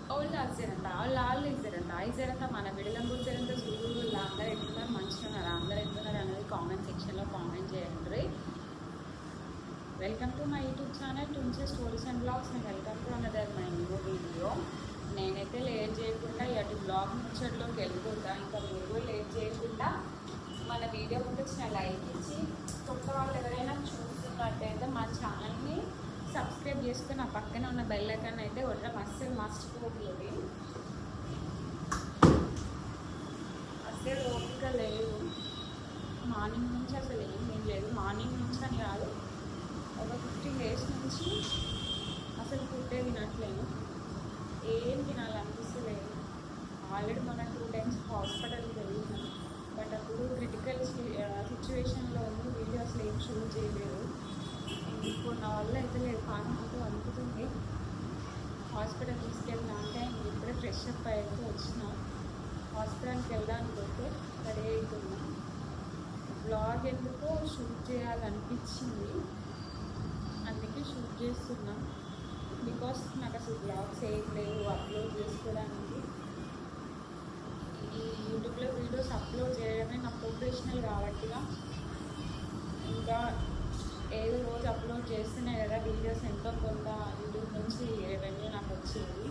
వాళ్ళు ఇస్తారంట, వాళ్ళు ఇస్తారంట మన విడలం కూర్చారంట చూడు. అందరూ ఎట్లున్నారు, మంచిగా ఉన్నారు, అందరూ ఎట్లున్నారు అనేది కామెంట్ సెక్షన్లో కామెంట్ చేయండి. Welcome to my YouTube channel టుంచే stories and vlogs. And welcome to another my new video. నేనైతే లేట్ చేయకుండా అటు బ్లాగ్ ముచ్చట్లోకి వెళ్ళిపోతా. ఇంకా మీరు కూడా లేట్ చేయకుండా మన వీడియో ముందు లైక్ ఇచ్చి కొత్త వాళ్ళు ఎవరైనా చూస్తున్నట్టయితే మా ఛానల్ని సబ్స్క్రైబ్ చేసుకుని ఆ పక్కన ఉన్న బెల్ ఐకాన్ అయితే కొట్టడం అస్సలు మర్చిపోకూడదు. అస్సలు ఓపిక లేదు, మార్నింగ్ నుంచి అసలు ఏం లేదు. మార్నింగ్ నుంచి అని కాదు, ఒక 15 days నుంచి అసలు ఫుడ్డే తినట్లేదు, ఏం తినాలనిపిస్తలేదు. ఆల్రెడీ మనం 2 times హాస్పిటల్కి వెళ్ళినాం, బట్ అప్పుడు క్రిటికల్ సిచ్యువేషన్లో ఉంది. వీడియో అసలు ఏం షూట్ చేయలేదు. ఇప్పుడు నా వల్ల అయితే లేదు, పానంతో అనుకుతుంది. హాస్పిటల్ తీసుకెళ్ళినా అంటే ఇప్పుడే ఫ్రెష్ అప్ అయితే వచ్చిన. హాస్పిటల్కి వెళ్ళడానికి అయితే రెడీ అవుతున్నా. బ్లాగ్ ఎందుకో షూట్ చేయాలనిపించింది, అందుకే షూట్ చేస్తున్నా. బికాస్ నాకు అసలు బ్లాగ్స్ ఏం లేవు అప్లోడ్ చేసుకోవడానికి. ఈ యూట్యూబ్లో వీడియోస్ అప్లోడ్ చేయడమే నా ప్రొఫెషనల్ కాబట్టిగా ఇంకా ఏదో రోజు అప్లోడ్ చేస్తేనే కదా వీడియోస్ ఎంతో కొంత యూట్యూబ్ నుంచి రెవెన్యూ నాకు వచ్చేది.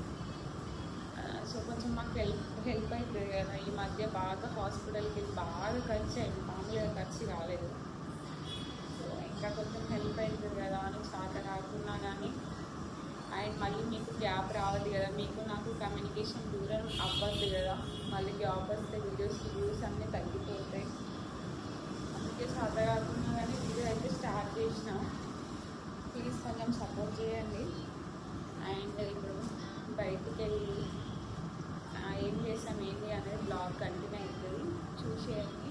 సో కొంచెం మాకు హెల్ప్ అవుతుంది కదా. ఈ మధ్య బాగా హాస్పిటల్కి వెళ్ళి బాగా ఖర్చు అయింది, మామూలుగా ఖర్చు కాలేదు. సో ఇంకా కొంచెం హెల్ప్ అవుతుంది కదా అని చాలా కాకున్నా కానీ. అండ్ మళ్ళీ మీకు గ్యాప్ రావద్దు కదా, మీకు నాకు కమ్యూనికేషన్ దూరం అవ్వద్దు కదా. మళ్ళీ గ్యాప్ వస్తే వీడియోస్కి వ్యూస్ అన్నీ తగ్గిపోతాయి. అందుకే చాలా కాకుండా కానీ వీడియో అయితే స్టార్ట్ చేసిన. ప్లీజ్ కొంచెం సపోర్ట్ చేయండి. అండ్ ఇప్పుడు బయటికి వెళ్ళి ఏం చేసాం ఏంటి అనేది బ్లాగ్ కంటిన్యూ అవుతుంది, చూసేయండి.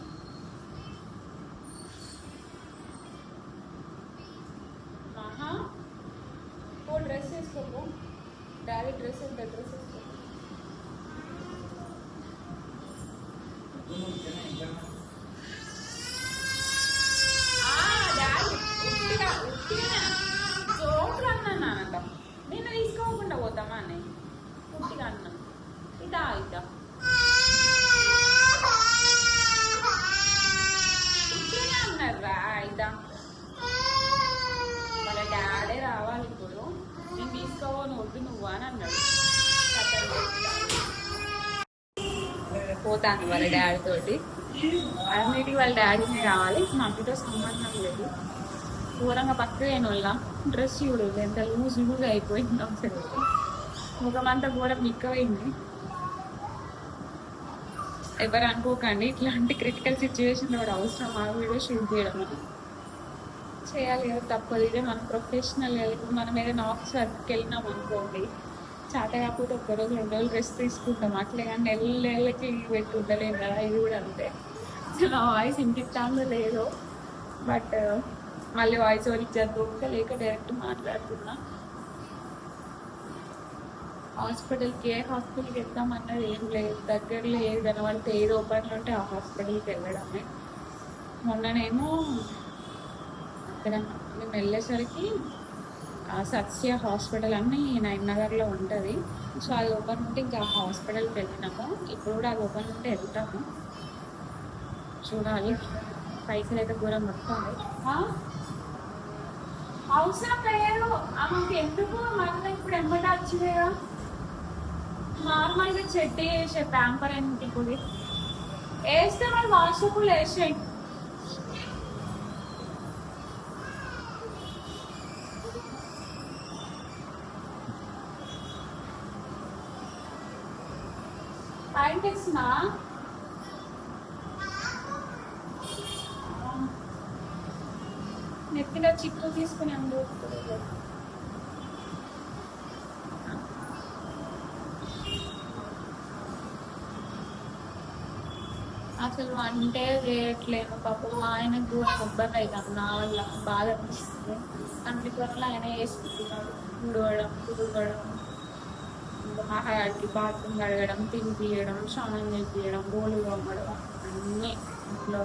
మహా ఓ డ్రెస్ వేసుకోకు, డాడీ డ్రెస్ వేసుకో. డాడీ జోకులు అన్నానంట, నేను తీసుకోకుండా పోతామా అని పుట్టిగా అన్నాను. ఇదా ఇదా పుట్టిగా అన్నారా? ఇదా వాళ్ళ డాడీ రావాలి ఇప్పుడు, నేను తీసుకోవని వద్దు నువ్వు అని అన్నాడు. పోతాను వాళ్ళ డాడీ తోటి, అన్నిటికీ వాళ్ళ డాడీని రావాలి. నాకుతో సంబంధం లేదు. దూరంగా పక్కగా అయిన వాళ్ళ డ్రెస్ చూడు ఎంత లూజ్ అయిపోయింది. అసలు ముఖమంతా కూడా మిక్కవైంది. ఎవరు అనుకోకండి, ఇట్లాంటి క్రిటికల్ సిచ్యువేషన్లో కూడా అవసరం ఆ వీడియో షూట్ చేయడం చేయాలి కదా, తప్పదు. ఇదే మన ప్రొఫెషనల్. ఇప్పుడు మనం ఏదైనా ఆఫీస్ వర్క్కి వెళ్ళినాం అనుకోండి, చాట కాకపోతే 1 రోజు 2 రోజులు రెస్ట్ తీసుకుంటాం. అట్లే కానీ నెలకి పెట్టి ఉండలేము కదా. ఇది కూడా అంతే. నా వాయిస్ ఇంటిస్తాందో లేదో, బట్ మళ్ళీ వాయిస్ ఓవర్ ఇచ్చేద్దు లేక డైరెక్ట్ మాట్లాడుతున్నా. హాస్పిటల్కి ఏ హాస్పిటల్కి వెళ్తామన్నది ఏం లేదు, దగ్గరలో ఏది కనబడితే ఏది ఓపెన్లో ఉంటే ఆ హాస్పిటల్కి వెళ్ళడమే. మొన్ననేమో అక్కడ మేము వెళ్ళేసరికి సత్య హాస్పిటల్ అని నగర్లో ఉంటుంది. సో అది ఓపెన్ ఉంటే ఇంకా ఆ హాస్పిటల్కి వెళ్ళినాము. ఇప్పుడు కూడా అది ఓపెన్ ఉంటే వెళ్తాము, చూడాలి. పైసలు అయితే ఘోరం వస్తుంది. అవసరం లేదు ఆమెకి, ఎందుకు మళ్ళీ ఇప్పుడు ఎంబట వచ్చిందేగా. నార్మల్గా చెట్టు వేసే ప్యాంపర్ ఎందుకు ఇప్పుడు వేస్తే మరి వాట్సాప్లో వేసాయి. పాయింట్ వేస్తున్నా నెత్తిలో చిక్కు తీసుకుని అసలు వంటే చేయట్లేను. పాపం ఆయనకు కూడా ఇబ్బంది అవుతాను, నా వల్ల బాధ అనిపిస్తుంది. అందువల్ల ఆయన వేసుకుంటున్నాడు, తుడవడం, ఇంకా మహాయాడికి బాత్రూమ్ కడగడం, తినిపియడం, స్నానం చేపియడం, బోలు తోమడం, అన్నీ ఇంట్లో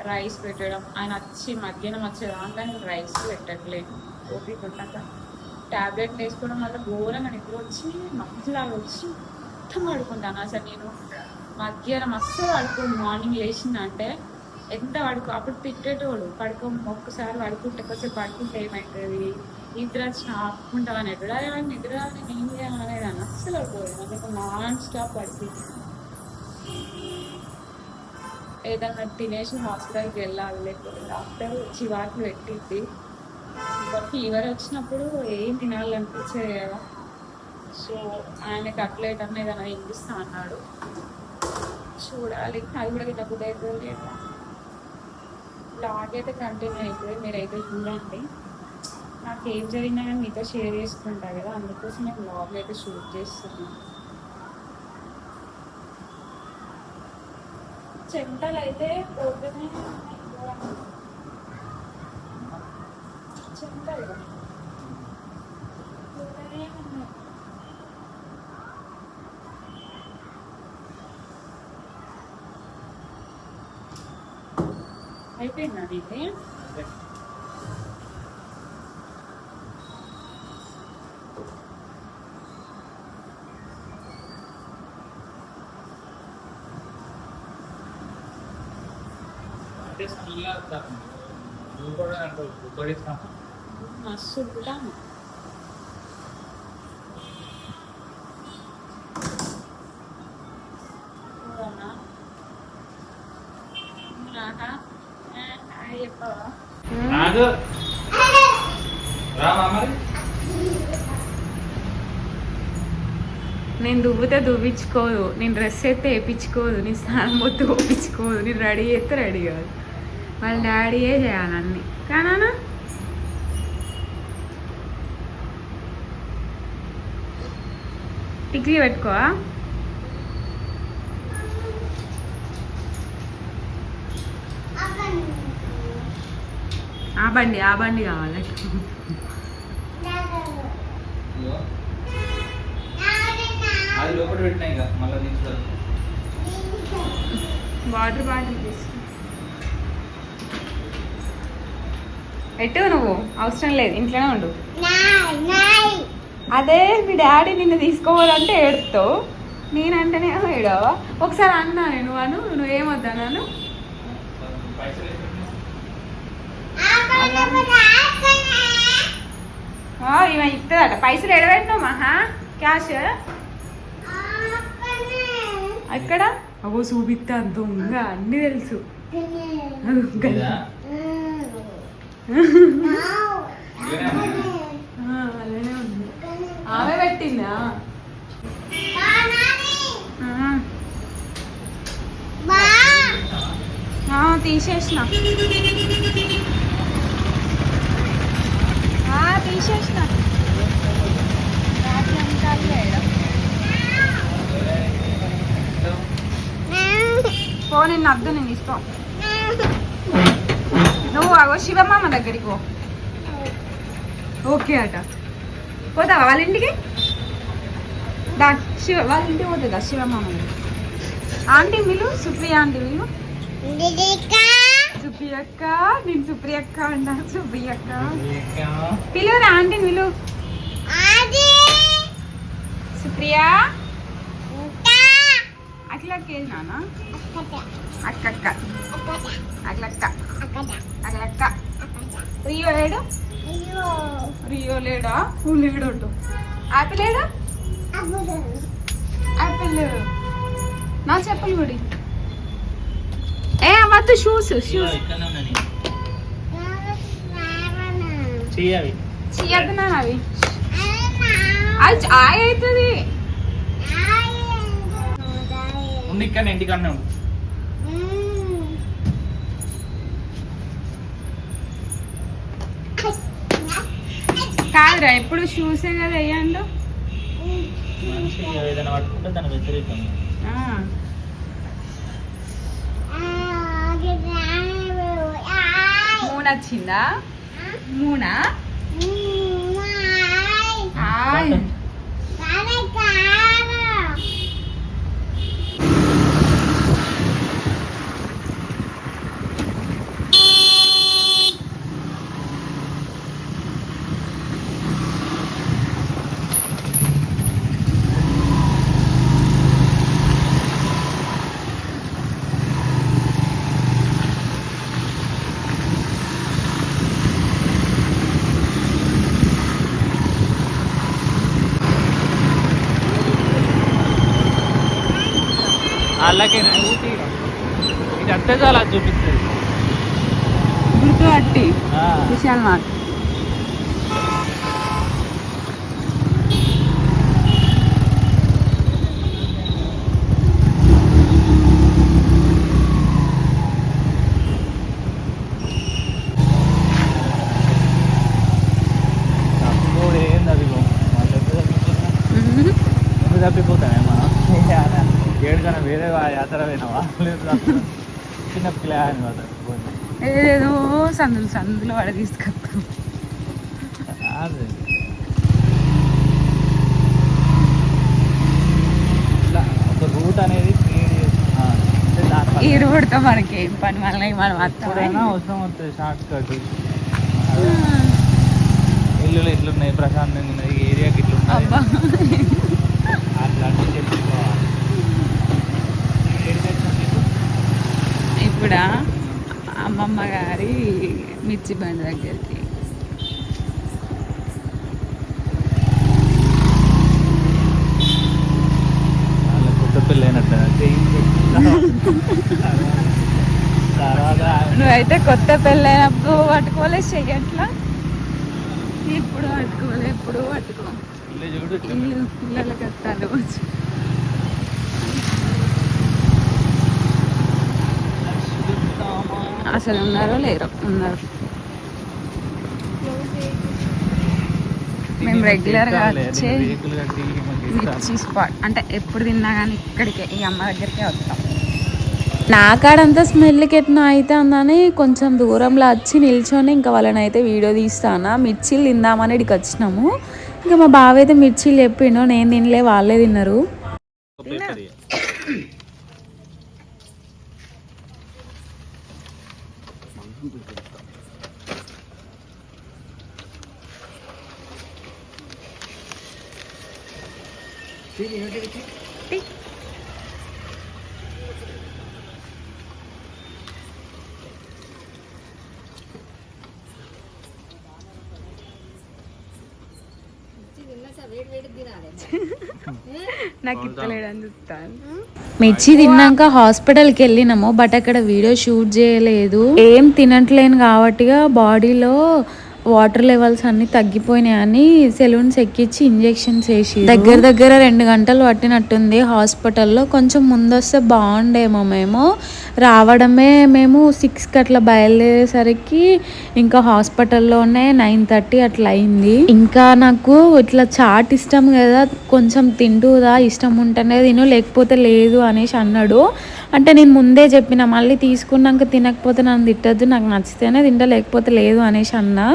రైస్ పెట్టడం. ఆయన వచ్చి మధ్యాహ్నం వచ్చేదాకా నేను రైస్ పెట్టట్లేను, ఓపిక ఉండక. ట్యాబ్లెట్లు వేసుకోవడం వల్ల ఘోరంగా నిద్ర వచ్చి మంచులాగా వచ్చి మొత్తం పడుకుంటాను. అసలు నేను మధ్యాహ్నం అస్సలు పడుకోను. మార్నింగ్ లేచిందంటే ఎంత అప్పుడు తిట్టేటోడు ఒక్కసారి పడుకుంటే కొంచెం పడుకుంటే ఏమవుతుంది, నిద్ర వచ్చిన ఆపుకుంటావు అనేటోడు. అదే నిద్ర నేను ఏం చేయాలనేదాన్ని. అస్సలు పడుకోలేదు. అందుకు నాన్ స్టాప్ పడుతుంది. ఏదన్నా తినేసి హాస్పిటల్కి వెళ్ళాలి, లేకపోతే డాక్టర్ చివాట్లు పెట్టింది. ఇంకా ఫీవర్ వచ్చినప్పుడు ఏం తినాలనిపించేది కదా. సో ఆయన కట్లెట్ అన్న ఏదైనా తినిపిస్తా అన్నాడు. చూడాలి, అది కూడా తినకపోతే అవుతుంది లేదా. బ్లాగ్ అయితే కంటిన్యూ అవుతుంది, మీరైతే చూడండి. నాకు ఏం జరిగినా కానీ మీతో షేర్ చేసుకుంటా కదా, అందుకోసం నేను బ్లాగ్ అయితే షూట్ చేస్తున్నాను. చెమటలు అయితే పోతూనే చెమటలు పోతూనే ఉన్నాయి. అయిపోయిందా నీది? మస్తు ఉంటాను. నేను దువ్వుతే దువ్వించుకోదు, నేను డ్రెస్ అయితే వేయించుకోదు, నేను స్నానం మొత్తం ఒప్పించుకోదు, నేను రెడీ అయితే రెడీ కాదు. వాళ్ళ డాడీయే చేయాలన్నీ. కానా టిక్లీ పెట్టుకోవా? ఆ బండి కావాలి. వాటర్ బాటిల్ తీసుకో. ఎటు నువ్వు అవసరం లేదు, ఇంట్లోనే ఉండు. అదే మీ డాడీ నిన్ను తీసుకోవాలంటే ఏడుతావు, నేనంటేనే ఏడవా. ఒకసారి అన్నా నువ్వేమొద్దన్నాను. ఇవ ఇస్తుందట. పైసలు ఎడబెట్టినావు మహా? క్యాష్ ఎక్కడ? అవో చూపిస్తా, దొంగ అన్నీ తెలుసు. అలానే ఉంది. ఆమె పెట్టిందా? తీసేసిన ఫోన్ నిన్ను అద్దు, నేను ఇస్తాం. నువ్వు అగో శివమ్మ దగ్గరికి పో. ఓకే అట. పోతావా వాళ్ళ ఇంటికి? వాళ్ళ ఇంటికి పోతుందా శివమ్మ? ఆంటీ వీళ్ళు సుప్రియ ఆంటీ వీళ్ళు సుప్రియక్క. నేను సుప్రియక్క అంటా. సుప్రియక్క పిలువురా ఆంటీని పిలువు. సుప్రియా అట్లక్కేనా? అక్కక్క అట్లక్క అట్లక్క. రియో లేడు? రియో లేడా? నువ్వు లేడు. ఆపిల్ లేడా? ఆపిల్ నా చెప్పులు కూడా అవద్దు. షూస్ చేయద్దు నాన్న. అవి అది ఆయ అవుతుంది. ఇంటికన్నా కాదురా, ఎప్పుడు షూసే కదా అయ్యాండు. ఏదైనా పట్టుకుంటే దాని వ్యతిరేకం. వచ్చిందా? మూనా? అలాగే ఊటీ ఇది అంతే చాలా చూపిస్తుంది గుర్తు అట్టి విశాల్ మార్ట్. తప్పిపోతామే మనం ఏడుకన్నా వేరే యాత్ర పోయినావా చిన్న పిల్ల అనమాట ఏదేదో సందులు వాడ తీసుకొస్తాం. ఒక రూట్ అనేది ఈ రూట్తో మనకి ఏం పని మళ్ళీ మనం ఎప్పుడైనా అవసరం వస్తుంది షార్ట్ కట్. ఇల్లులు ఇట్లున్నాయి, ప్రశాంతంగా ఉన్నాయి, ఏరియాకి ఇట్లున్నాయి. ఇప్పుడు అమ్మమ్మ గారి మిర్చి బండి దగ్గరికి కొత్త పెళ్ళి అయినట్టు నువ్వైతే కొత్త పెళ్ళైనప్పుడు పట్టుకోలే చెయ్యట్లా, ఇప్పుడు పట్టుకోలే, ఎప్పుడు పట్టుకో. పిల్లలకి వస్తాను అసలు ఉన్నారో లేరో. ఉన్నారు. మేము రెగ్యులర్గా వచ్చే మిర్చి స్పాట్ అంటే ఎప్పుడు తిన్నా కానీ ఇక్కడికే ఈ అమ్మ దగ్గరికే వస్తాం. నా కాడంతా స్మెల్కి ఎట్లా అయితే అందని కొంచెం దూరంలో వచ్చి నిల్చొని ఇంకా వాళ్ళని అయితే వీడియో తీస్తాను. మిర్చీలు తిందామని ఇక్కడికి వచ్చినాము. ఇంకా మా బావ అయితే మిర్చీలు చెప్పిండు, నేను తినలే, వాళ్ళే తిన్నారు. నాకు ఇస్తలేడని చెప్తాను. మిర్చి తిన్నాక హాస్పిటల్కి వెళ్ళినాము, బట్ అక్కడ వీడియో షూట్ చేయలేదు. ఏం తినట్లేను కాబట్టిగా బాడీలో వాటర్ లెవెల్స్ అన్ని తగ్గిపోయినాయని సెలూన్స్ ఎక్కించి ఇంజెక్షన్స్ వేసి దగ్గర 2 గంటలు పట్టినట్టుంది హాస్పిటల్లో. కొంచెం ముందొస్తే బాగుండేమో. మేము రావడమే మేము 6కి అట్లా బయలుదేరేసరికి ఇంకా హాస్పిటల్లోనే 9:30 అట్లా అయింది. ఇంకా నాకు ఇట్లా చాట్ ఇష్టం కదా, కొంచెం తింటూదా, ఇష్టం ఉంటేనే తిను లేకపోతే లేదు అనేసి అన్నాడు. అంటే నేను ముందే చెప్పిన, మళ్ళీ తీసుకున్నాక తినకపోతే నన్ను తిట్టద్దు, నాకు నచ్చితేనే తింటా లేకపోతే లేదు అనేసి అన్నా.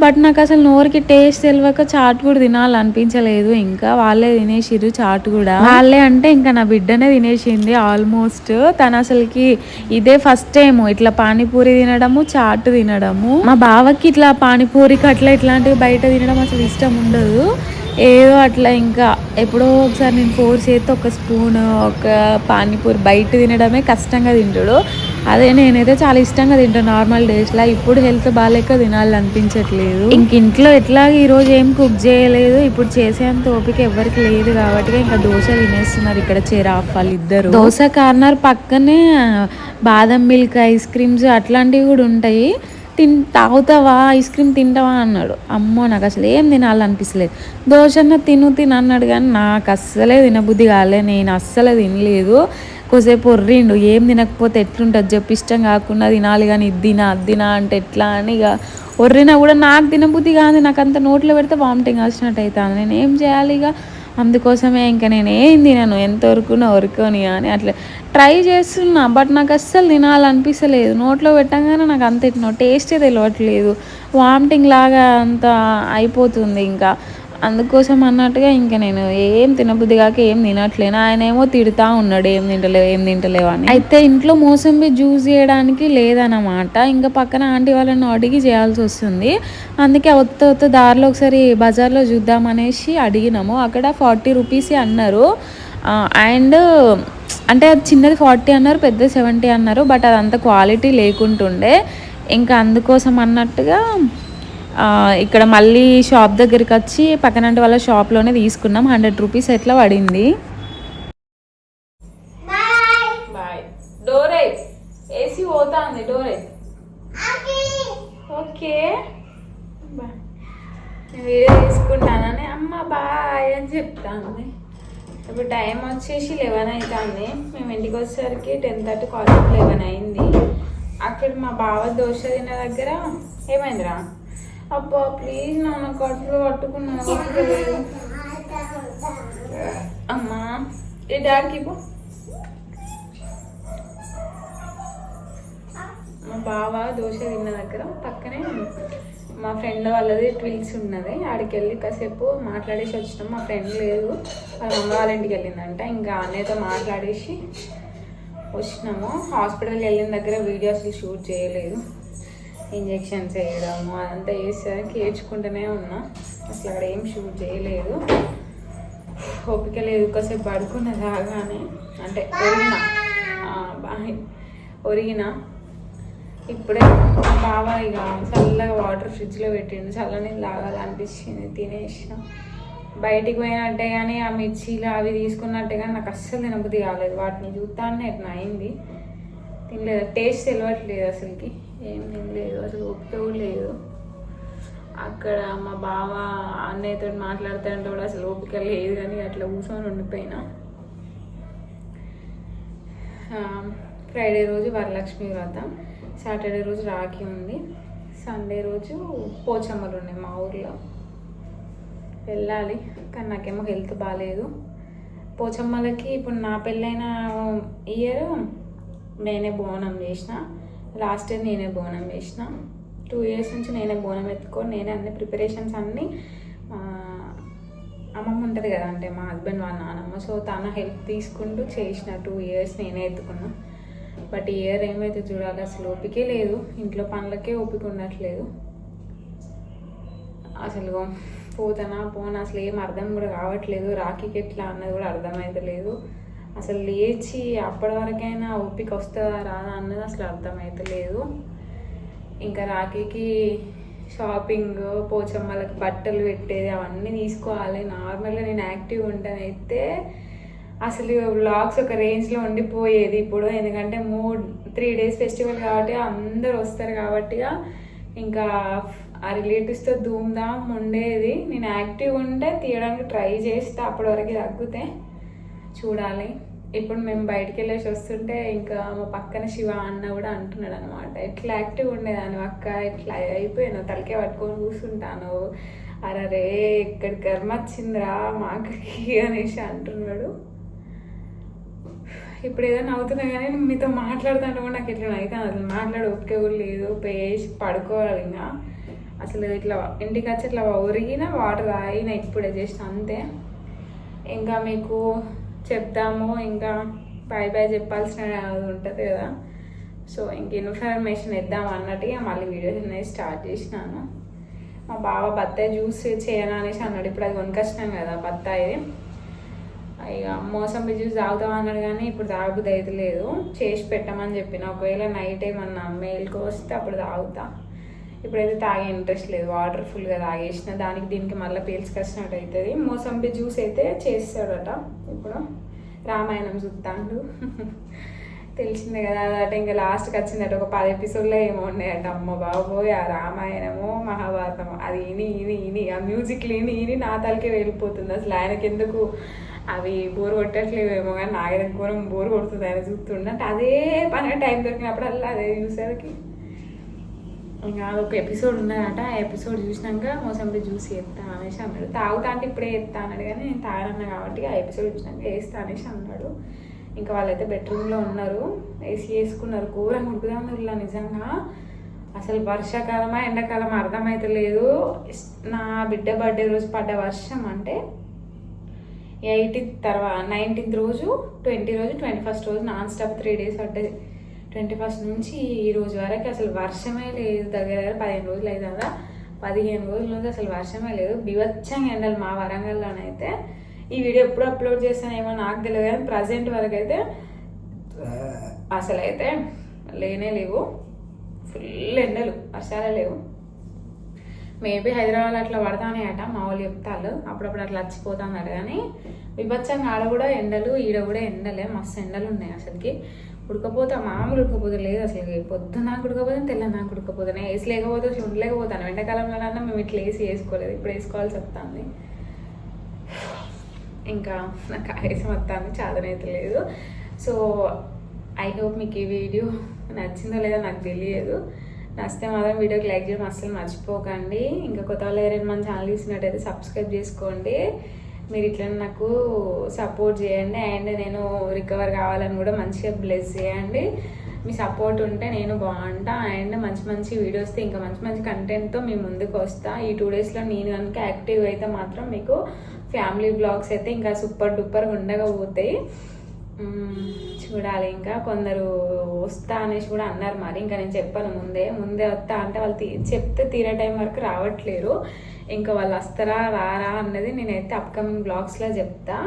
బట్ నాకు అసలు నోరుకి టేస్ట్ తెలియక చాట్ కూడా తినాలనిపించలేదు. ఇంకా వాళ్ళే తినేసిర్రు చాట్ కూడా. వాళ్ళే అంటే ఇంకా నా బిడ్డనే తినేసింది ఆల్మోస్ట్. తను అసలుకి ఇదే ఫస్ట్ టైం ఇట్లా పానీపూరి తినడము, చాట్ తినడము. మా బావకి ఇట్లా పానీపూరికి అట్లా ఇట్లాంటివి బయట తినడం అసలు ఇష్టం ఉండదు. ఏదో అట్లా ఇంకా ఎప్పుడో ఒకసారి నేను ఫోర్స్ చేస్తే ఒక స్పూన్ ఒక పానీపూరి బయట తినడమే కష్టంగా తింటాడు. అదే నేనైతే చాలా ఇష్టంగా తింటాను నార్మల్ డేస్లో. ఇప్పుడు హెల్త్ బాగాలేక తినాలనిపించట్లేదు. ఇంక ఇంట్లో ఎట్లా ఈరోజు ఏం కుక్ చేయలేదు, ఇప్పుడు చేసేంత ఓపిక ఎవరికి లేదు కాబట్టి ఇంకా దోశ తినేస్తున్నారు ఇక్కడ చెరాఫ్ వాళ్ళు ఇద్దరు. దోశ కార్నర్ పక్కనే బాదం మిల్క్ ఐస్ క్రీమ్స్ అట్లాంటివి కూడా ఉంటాయి. తాగుతావా, ఐస్ క్రీమ్ తింటావా అన్నాడు. అమ్మో నాకు అసలు ఏం తినాలనిపించలేదు. దోశన్న తిను అన్నాడు కానీ నాకు అస్సలే తినబుద్ధి కాలే, నేను అస్సలే తినలేదు. కొద్దిసేపు ఒర్రిండు, ఏం తినకపోతే ఎట్లుంటుంది చెప్పి, ఇష్టం కాకుండా తినాలి కానీ ఇది తినా అంటే ఎట్లా అని ఇక ఒర్రినా కూడా నాకు తినబుద్ధి కాదు. నాకు అంత నోట్లో పెడితే వామిటింగ్ వచ్చినట్టు అవుతాను. నేను ఏం చేయాలి ఇక, అందుకోసమే ఇంకా నేను ఏం తినను, ఎంతవరకు వరకుని అని అట్లా ట్రై చేస్తున్నా. బట్ నాకు అస్సలు తినాలనిపించలేదు. నోట్లో పెట్టగానే నాకు అంత టేస్టే తెలియట్లేదు, వామిటింగ్ లాగా అంత అయిపోతుంది. ఇంకా అందుకోసం అన్నట్టుగా ఇంకా నేను ఏం తినబుద్ధి కాక ఏం తినట్లేను. ఆయన ఏమో తిడుతూ ఉన్నాడు, ఏం తింటలేవు అని. అయితే ఇంట్లో మోసంబి జ్యూస్ చేయడానికి లేదన్నమాట. ఇంకా పక్కన ఆంటీ వాళ్ళని అడిగి చేయాల్సి వస్తుంది. అందుకే వత్త దారిలో ఒకసారి బజార్లో చూద్దామనేసి అడిగినాము. అక్కడ 40 రూపీస్ అన్నారు. అండ్ అంటే అది చిన్నది 40 అన్నారు, పెద్ద 70 అన్నారు. బట్ అదంత క్వాలిటీ లేకుంటుండే. ఇంకా అందుకోసం అన్నట్టుగా ఇక్కడ మళ్ళీ షాప్ దగ్గరికి వచ్చి పక్కనంటి వాళ్ళ షాప్లోనే తీసుకున్నాం. 100 రూపీస్ ఎట్లా పడింది. పోతాంది డోరే. Okay bye. నేను వీడియో తీసుకుంటానని అమ్మ బాయ్ అని చెప్తాను. ఇప్పుడు టైం వచ్చేసి 11 అవుతుంది. మేము ఇంటికి వచ్చేసరికి 10:30, కాలేజ్ 11 అయింది. అక్కడ మా బావ దోశ తిన్న దగ్గర ఏమైందిరా? అబ్బా ప్లీజ్ నాన్న కడుపులో పట్టుకున్నాను. అమ్మా ఈ డాడీకి పో. మా బావ దోశ తిన్న దగ్గర పక్కనే మా ఫ్రెండ్ వాళ్ళది ట్విల్స్ ఉన్నది. ఆడికి వెళ్ళి కాసేపు మాట్లాడేసి వచ్చినాం. మా ఫ్రెండ్ లేదు, వాళ్ళ అమ్మ వాళ్ళ ఇంటికి వెళ్ళిందంట. ఇంకా అన్నయ్యతో మాట్లాడేసి వచ్చినాము. హాస్పిటల్కి వెళ్ళిన దగ్గర వీడియో అసలు షూట్ చేయలేదు. ఇంజెక్షన్స్ వేయడము అదంతా వేసేసరికి ఏడ్చుకుంటూనే ఉన్నా. అసలు అక్కడ ఏం షూట్ చేయలేదు. ఓపిక లేదు. కాసేపు పడుకున్న రాగానే అంటే ఒరిగిన ఇప్పుడే మా బావ ఇక చల్లగా వాటర్ ఫ్రిడ్జ్లో పెట్టిండు. చల్లనీళ్ళు తాగాలనిపించింది, తినేసిన. బయటికి పోయినట్టే కానీ ఆ మిర్చీలు అవి తీసుకున్నట్టే కానీ నాకు అస్సలు తినబుద్ధి కాలేదు. వాటిని చూస్తానే ఎట్లా అయింది. తినలేదు, టేస్ట్ తెలియట్లేదు అసలుకి. ఏం తినలేదు, అసలు ఓపిక కూడా లేదు. అక్కడ మా బావ అన్నయ్యతో మాట్లాడుతుంటే కూడా అసలు ఓపిక లేదు, కానీ అట్లా కూర్చొని ఉండిపోయినా. ఫ్రైడే రోజు వరలక్ష్మి వ్రతం, సాటర్డే రోజు రాఖీ ఉంది, సండే రోజు పోచమ్మలు ఉన్నాయి మా ఊర్లో. వెళ్ళాలి, కానీ నాకేమో హెల్త్ బాగాలేదు. పోచమ్మలకి ఇప్పుడు నా పెళ్ళైన ఇయర్ నేనే బోనం చేసిన. లాస్ట్ ఇయర్ నేనే బోనం చేసిన. 2 years నుంచి నేనే బోనం ఎత్తుకొని నేనే అన్ని ప్రిపరేషన్స్ అన్నీ అమ్మమ్మ ఉంటుంది కదా, అంటే మా హస్బెండ్ వాళ్ళ నాన్నమ్మ, సో తన హెల్ప్ తీసుకుంటూ చేసిన. 2 years నేనే ఎత్తుకున్నా. బట్ ఈ ఇయర్ ఏమైతే చూడాలి, అసలు ఓపికే లేదు. ఇంట్లో పనులకే ఓపిక ఉండట్లేదు. అసలు పోతానా అసలు ఏం అర్థం కూడా కావట్లేదు. రాఖీకి ఎట్లా అన్నది కూడా అర్థమవుతలేదు. అసలు లేచి అప్పటి వరకైనా ఓపిక వస్తుందా రాదా అన్నది అసలు అర్థమవుతలేదు. ఇంకా రాఖీకి షాపింగ్, పోచమ్మలకు బట్టలు పెట్టేది అవన్నీ తీసుకోవాలి. నార్మల్గా నేను యాక్టివ్ ఉంటానైతే అసలు వ్లాగ్స్ ఒక రేంజ్లో ఉండిపోయేది ఇప్పుడు. ఎందుకంటే 3 days ఫెస్టివల్ కాబట్టి అందరు వస్తారు కాబట్టి ఇంకా ఆ రిలేటివ్స్తో ధూమ్ధామ్ ఉండేది. నేను యాక్టివ్ ఉంటే తీయడానికి ట్రై చేస్తే అప్పటి వరకు తగ్గితే చూడాలి. ఇప్పుడు మేము బయటికి వెళ్ళేసి వస్తుంటే ఇంకా మా పక్కన శివ అన్న కూడా అంటున్నాడు అనమాట, ఎట్లా యాక్టివ్ ఉండేదాన్ని అక్క, ఎట్లా అయిపోయాను, తలకే పట్టుకొని కూర్చుంటాను, అరే ఇక్కడ కర్మ వచ్చిందిరా మాకకి అనేసి అంటున్నాడు. ఇప్పుడు ఏదైనా అవుతున్నా కానీ మీతో మాట్లాడుతుంటే కూడా నాకు ఎట్లా అవుతాను. అసలు మాట్లాడి ఓపిక కూడా లేదు. పేసి పడుకోవాలి. ఇంకా అసలు ఇట్లా ఇంటికి వచ్చి ఇట్లా ఒరిగిన వాటర్ తాగిన ఇప్పుడే చేసిన అంతే. ఇంకా మీకు చెప్తాము, ఇంకా బాయ్ చెప్పాల్సిన ఉంటుంది కదా. సో ఇంక ఇన్ఫర్మేషన్ ఇద్దాం అన్నట్టుగా మళ్ళీ వీడియోస్ అనేది స్టార్ట్ చేసినాను. మా బావ బత్తాయి జ్యూస్ చేయను అనేసి అన్నాడు. ఇప్పుడు అది కొనుకొచ్చినాం కదా బత్తాయి, ఇక మోసంబి జ్యూస్ తాగుతాం అన్నాడు. కానీ ఇప్పుడు తాగబుద్ధి అయితే లేదు. చేసి పెట్టమని చెప్పిన, ఒకవేళ నైట్ ఏమన్నా మేల్కి వస్తే అప్పుడు తాగుతా. ఇప్పుడైతే తాగే ఇంట్రెస్ట్ లేదు. వాటర్ ఫుల్గా తాగేసిన, దానికి దీనికి మళ్ళీ పీల్చుకొచ్చినట్టు అవుతుంది. మోసంబి జ్యూస్ అయితే చేస్తాడట. ఇప్పుడు రామాయణం చూస్తాడు తెలిసిందే కదా అదట. ఇంకా లాస్ట్కి వచ్చిందట, ఒక 10 episodes ఏమో ఉన్నాయట. అమ్మ బాబోయ్, ఆ రామాయణము మహాభారతము అది ఇని ఆ మ్యూజిక్లు ఇని నా తలకే వెళ్ళిపోతుంది. అసలు ఆయనకి ఎందుకు అవి బోర్ కొట్టట్లేవేమో, కానీ నాగర ఘోరం బోర్ కొడుతుంది ఆయన చూస్తుండే. అంటే అదే పనిగా టైం దొరికినప్పుడల్లా అదే చూసేసరికి ఇంకా అదొక ఎపిసోడ్ ఉన్నదట. ఆ ఎపిసోడ్ చూసినాక మోసంబి జ్యూస్ చేస్తాను అనేసి అన్నాడు. తాగుతా అంటే ఇప్పుడే వేస్తా అన్నాడు, కానీ నేను తాగనన్నా కాబట్టి ఆ ఎపిసోడ్ చూసినాక వేస్తా అనేసి అన్నాడు. ఇంకా వాళ్ళైతే బెడ్రూమ్లో ఉన్నారు, ఏసీ వేసుకున్నారు. ఘోరంగా ఉడుకుదాం ఇలా నిజంగా. అసలు వర్షాకాలమా ఎండాకాలం అర్థమైతలేదు. నా బిడ్డ బర్త్డే రోజు పడ్డ వర్షం అంటే 18th తర్వాత 19th రోజు, 20 రోజు, 21st రోజు నాన్ స్టాప్ 3 days పడ్డది. 21st నుంచి ఈ రోజు వరకు అసలు వర్షమే లేదు. దగ్గర 15 రోజులు అయితే కదా, 15 రోజుల నుంచి అసలు వర్షమే లేదు. బివచ్చంగా ఎండలు మా వరంగల్లోనైతే. ఈ వీడియో ఎప్పుడు అప్లోడ్ చేస్తానేమో నాకు తెలియదు, కానీ ప్రజెంట్ వరకు అయితే అసలు అయితే లేనే లేవు. ఫుల్ ఎండలు, వర్షాలే లేవు. మేబీ హైదరాబాద్ అట్లా పడతానే అట మా వాళ్ళు చెప్తారు, అప్పుడప్పుడు అట్లా వచ్చిపోతానట. కానీ విభత్సంగా ఆడ కూడా ఎండలు, ఈడ కూడా ఎండలే, మస్తు ఎండలు ఉన్నాయి. అసలుకి ఉడకపోతే మామూలు ఉడకపోతే లేదు అసలు. పొద్దున నాకు ఉడకపోతే తెల్ల నాకు ఉడకపోతే వేసి లేకపోతే అసలు ఉండలేకపోతాను. ఎండాకాలంలోనన్నా మేము ఇట్లా వేసి వేసుకోలేదు, ఇప్పుడు వేసుకోవాల్సి వస్తుంది. ఇంకా నాకు ఆయాసం వస్తుంది, చాదనైతే లేదు. సో ఐ హోప్ మీకు ఈ వీడియో నచ్చిందో లేదో నాకు తెలియదు. నచ్చితే మాత్రం వీడియోకి లైక్ చేయడం అస్సలు మర్చిపోకండి. ఇంకా కొత్త వాళ్ళు ఎవరైనా మన ఛానల్ చూసినట్టయితే సబ్స్క్రైబ్ చేసుకోండి. మీరు ఇట్లా నాకు సపోర్ట్ చేయండి. అండ్ నేను రికవర్ కావాలని కూడా మంచిగా బ్లెస్ చేయండి. మీ సపోర్ట్ ఉంటే నేను బాగుంటా. అండ్ మంచి మంచి వీడియోస్తో ఇంకా మంచి మంచి కంటెంట్తో మీ ముందుకు వస్తా. ఈ 2 డేస్లో నేను కనుక యాక్టివ్ అయితే మాత్రం మీకు ఫ్యామిలీ బ్లాగ్స్ అయితే ఇంకా సూపర్ డూపర్గా ఉండకపోతాయి. చూడాలి. ఇంకా కొందరు వస్తా అనేసి కూడా అన్నారు, మరి ఇంకా నేను చెప్పాను ముందే వస్తా అంటే వాళ్ళు చెప్తే తీరే టైం వరకు రావట్లేరు. ఇంకా వాళ్ళు వస్తారా రారా అన్నది నేనైతే అప్కమింగ్ బ్లాగ్స్లో చెప్తా.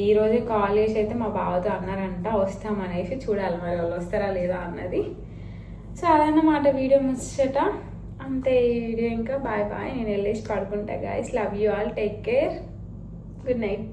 ఈరోజే కాల్ చేసి అయితే మా బావతో అన్నారంట వస్తామనేసి, చూడాలి మరి వాళ్ళు వస్తారా లేదా అన్నది. సో అదన్నమాట వీడియో ముచ్చట. అంతే ఈ వీడియో. ఇంకా బాయ్ బాయ్, నేను వెళ్ళేసి పడుకుంటా. Guys love you all, take care, good night.